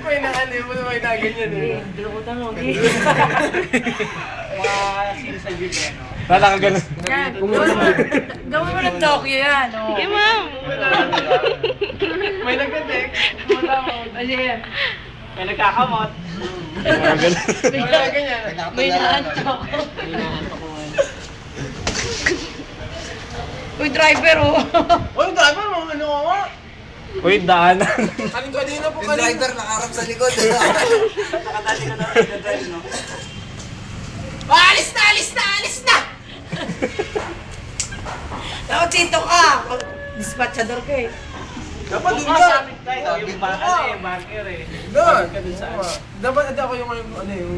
May naganyan eh. Dilukutan mo, okay? Mga sino sa jeep eh, no? Wala ka ganun. Yan, gawin mo ng Tokyo yan, oh. Hey, ma'am! May nagka-text. Ano yan? May nagkakamot. Wala ganun. Wala ganyan. May naantok. Uy, driver, oh. Oy, driver mo, ano ko nga? Uy, daanan. Kanina po Yung kanina. driver nakaharap sa likod. Nakatali ko na rin drive, no? Alis na, alis na, alis na! Ako, Chito ka. Dispatchador ka eh. Dapat Kung dun nga ka. sa amin tayo, yung banker eh. Doon. Ka dun saan? Dapat ako yung yung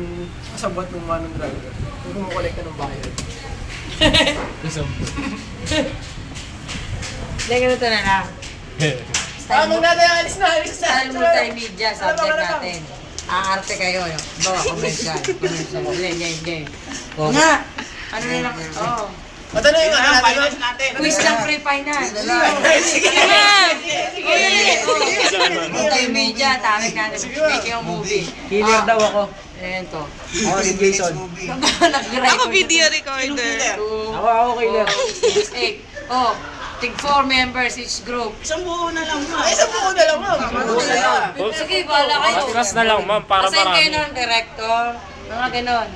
kasabot ng manong driver. Yung kumukolek ka ng bayad. Hindi, ganito na lang. Magdadaya, alis na, alis na! Style multimedia, subject natin. Aarte kayo, no? Bawa, commercial. Game. Oo nga. Ano na lang? Oo. Matalo yung Yun ano ang natin. finance natin. Quiz lang pre-finance. Sige Ma'am! Multimedia, tawag natin. Making a movie. Killer daw ako. Ayan to. Ako si Jason. Ako video recorder. Ako killer. 8. Oh, tig 4 members each group. Isang buo na lang, ma. Ay, isa po ko na lang, ma'am. Sige, bahala kayo. Atras na lang, ma'am, para Asign kayo marami. ng director. Mga ganon.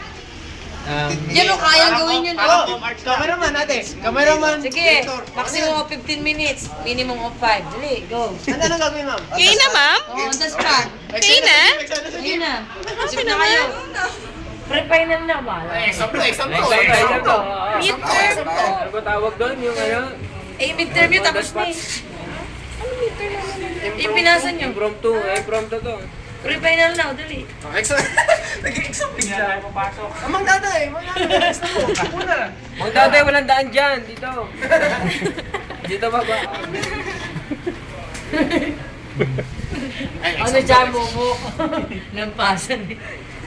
Yan o, kaya gawin yun. Ako, Oh. cameraman natin. Cameraman. Sige, maximum of 15 minutes. Minimum of 5. Dali, go. Ano lang gagawin, ma'am? Okay na, ma'am? Oh, on the spot. Okay na? Ayun na. Isip na kayo. Pre-final na ba? Exam to. Midterm. Ano ba tawag doon? Yung ano? Eh, midterm yun, tapos na eh. Yung pinasa nyo. Impromptu. Impromptu to. Pre-final na, dali. Exam. Nag-exam Hindi na papasok. Amang daday, exam mo. Una. Huwag tatay, walang daan dyan. Dito. Dito baba. Ano dyan mo mo? Lampasan eh.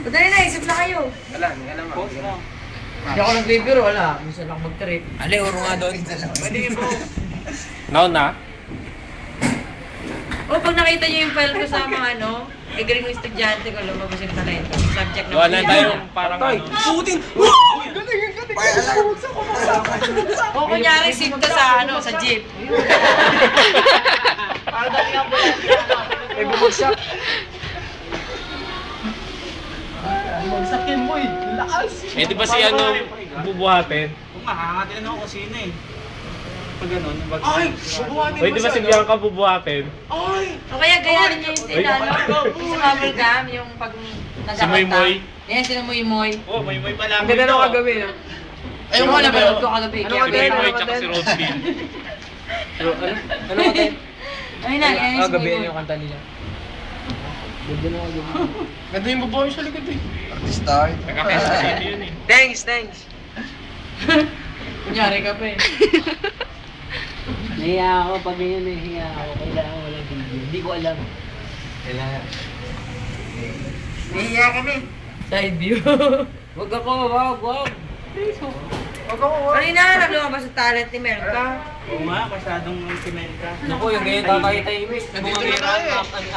Dali na, isip na kayo. Wala, hindi ka naman. Post mo. Hindi ako nagbibiro, wala. Minsan lang mag-trip. Ali, uro nga doon. Pwede mo. Now na? O, pag nakita niyo yung file ko sa mga ano, galing yung estudyante ko, lumabas yung talento. Subject na Gawa na tayo parang ano. Putin! O, kunyari, sinto sa ano, sa jeep. Para dati ang ambulansya, no? May bubagsak. Magsakin mo eh. Lakas! Eh, di ba si ano bubuhatin? Kung mahangatin ako kusina eh. Pag ganun, yung bagsak. Ay! Bubuhatin Uy, di ba si Bianca bubuhatin? Ay! O kaya gayahin niyo yung tinalo. Sa bubble gum, yung pag nagkakanta. Si Moy Moy. Yan, sino Moy Moy. Oh, may pala. Ang ganda nung kagabi, no? Ayun ko, napanood ko kagabi. Ano Kaya ka din? gayahin Moy ko tsaka din. si Roseville. Ano ka din? Ayun na, gayahin si Moy Gabi Moy. yung kanta nila. Ganda na kagabi. Ganda yung babae sa likod eh. Star. Nagka-festa city yun eh. Thanks. Kunyari ka pa eh. Nahiya ako pag ganyan, nahiya ako. Kailangan walang video. Hindi ko alam. Kailangan. Nahiya kami. Side view. Wag ako, wag. Huwag ako. Kanina, lumabas sa talent ni Melka. Oo nga, masyadong simen ka. Naku, yung ganyan tatay-tahimik. Nandito na tayo eh.